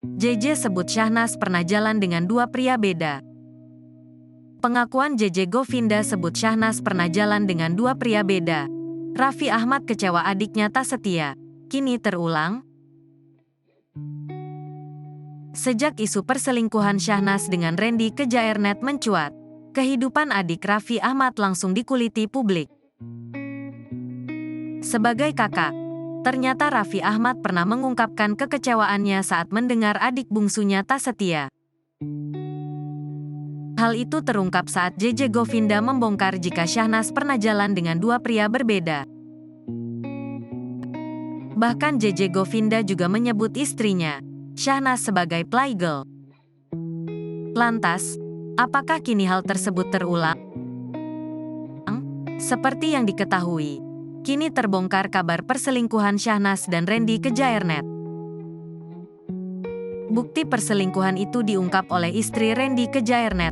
JJ sebut Syahnas pernah jalan dengan dua pria beda. Pengakuan JJ Govinda sebut Syahnas pernah jalan dengan dua pria beda. Raffi Ahmad kecewa adiknya tak setia. Kini terulang. Sejak isu perselingkuhan Syahnas dengan Randy Kejaernet mencuat, kehidupan adik Raffi Ahmad langsung dikuliti publik. Sebagai kakak, ternyata Raffi Ahmad pernah mengungkapkan kekecewaannya saat mendengar adik bungsunya tak setia. Hal itu terungkap saat JJ Govinda membongkar jika Syahnas pernah jalan dengan dua pria berbeda. Bahkan JJ Govinda juga menyebut istrinya, Syahnas, sebagai playgirl. Lantas, apakah kini hal tersebut terulang? Seperti yang diketahui, kini terbongkar kabar perselingkuhan Syahnas dan Randy Kejaernet. Bukti perselingkuhan itu diungkap oleh istri Randy Kejaernet,